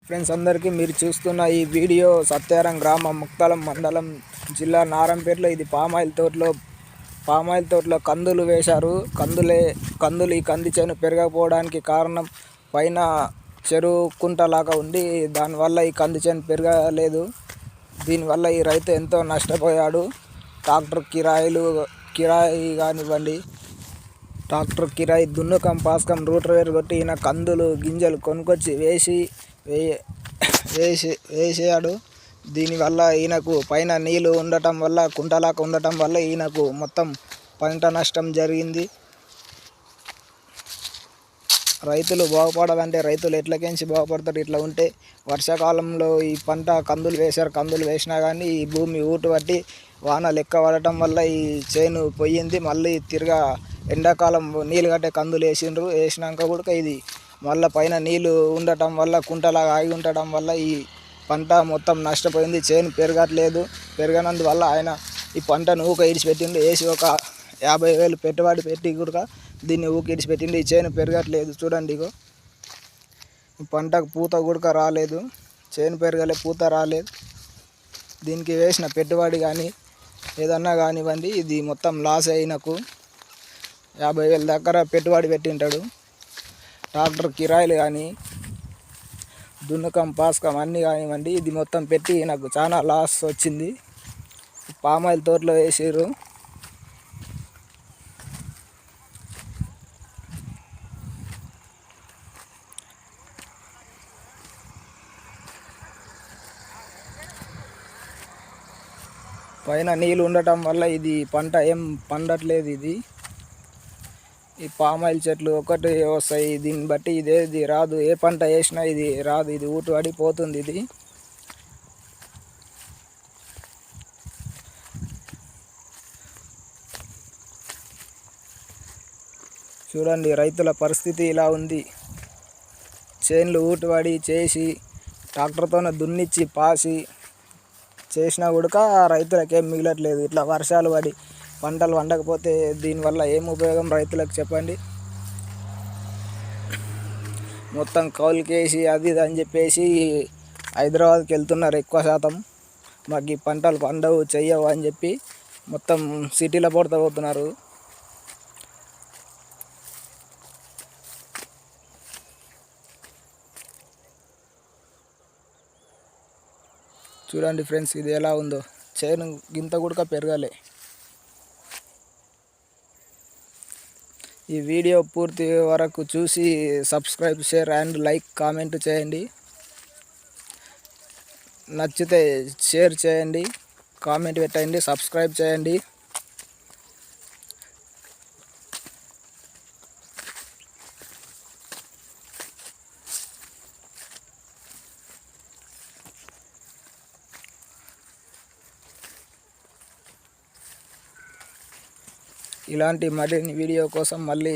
Friends అందరికీ మీరు చూస్తున్న ఈ వీడియో సత్యారం గ్రామం ముక్తాలం మండలం జిల్లా నారంపేటలో ఇది పామాయిల్ తోటలో కందులు వేశారు. కందులు ఈ కంది చేను పెరగకపోవడానికి కారణం పైన చెరువు కుంటలాగా ఉండి దానివల్ల ఈ కంది చేను పెరగలేదు. దీనివల్ల ఈ రైతు ఎంతో నష్టపోయాడు. ట్రాక్టర్ కిరాయి కానివ్వండి, ట్రాక్టర్ కిరాయి, దున్నుకం, పాస్కం, రూటర్ వేరు కొట్టి ఈయన కందులు గింజలు కొనుక్కొచ్చి వేసాడు. దీనివల్ల ఈయనకు పైన నీళ్ళు ఉండటం వల్ల, కుంటలాగా ఉండటం వల్ల ఈయనకు మొత్తం పంట నష్టం జరిగింది. రైతులు బాగుపడాలంటే రైతులు ఎట్లకెంచి బాగుపడతారు? ఇట్లా ఉంటే వర్షాకాలంలో ఈ పంట కందులు వేశారు. కందులు వేసినా కానీ ఈ భూమి ఊటు పట్టి వానలు ఎక్కువ పడటం వల్ల ఈ చేను పోయింది. మళ్ళీ తిరగా ఎండాకాలం నీళ్ళు కట్టే కందులు వేసినాక కూడా ఇది మళ్ళీ పైన నీళ్ళు ఉండటం వల్ల, కుంటలాగా ఆగి ఉండటం వల్ల ఈ పంట మొత్తం నష్టపోయింది. చేను పెరగనందువల్ల ఆయన ఈ పంటను ఊక ఇడిచిపెట్టిండు. వేసి ఒక 50,000 పెట్టుబడి పెట్టి కూడా దీన్ని ఊక ఇడిచిపెట్టిండు. ఈ చేను పెరగట్లేదు. చూడండి, ఇగో ఈ పంటకు పూత కూడా రాలేదు. చేను పెరగలే, పూత రాలేదు. దీనికి వేసిన పెట్టుబడి కానీ ఏదన్నా కానివ్వండి, ఇది మొత్తం లాస్ అయినకు 50,000 దగ్గర పెట్టుబడి పెట్టింటాడు. ట్రాక్టర్ కిరాయిలు కానీ, దున్నుకం, పాస్కం అన్నీ కానివ్వండి, ఇది మొత్తం పెట్టి నాకు చాలా లాస్ వచ్చింది. పామాయిల్ తోటలో వేసారు. పైన నీళ్ళు ఉండటం వల్ల ఇది పంట ఏం పండట్లేదు. ఈ పామాయిల్ చెట్లు ఒకటి వస్తాయి. దీన్ని బట్టి ఇది రాదు. ఏ పంట వేసినా ఇది రాదు. ఇది ఊటు పడిపోతుంది. ఇది చూడండి, రైతుల పరిస్థితి ఇలా ఉంది. చేన్లు ఊటుపడి చేసి ట్రాక్టర్తోనే దున్నిచ్చి పాసి చేసినా కూడా రైతులకేం మిగలట్లేదు. ఇట్లా వర్షాలు పడి పంటలు పండకపోతే దీనివల్ల ఏం ఉపయోగం రైతులకు చెప్పండి? మొత్తం కౌలుకేసి అది ఇది అని చెప్పేసి హైదరాబాద్కి వెళ్తున్నారు ఎక్కువ శాతం. మాకు ఈ పంటలు పండవు, చెయ్యవు అని చెప్పి మొత్తం సిటీలో పోతున్నారు. చూడండి ఫ్రెండ్స్, ఇది ఎలా ఉందో. చేను గింత కూడా పెరగలే. ఈ వీడియో పూర్తి వరకు చూసి subscribe, share and like, comment చేయండి. నచ్చితే షేర్ చేయండి, కామెంట్ పెట్టండి, సబ్స్క్రైబ్ చేయండి. ఇలాంటి మరిన్ని వీడియో కోసం మళ్ళీ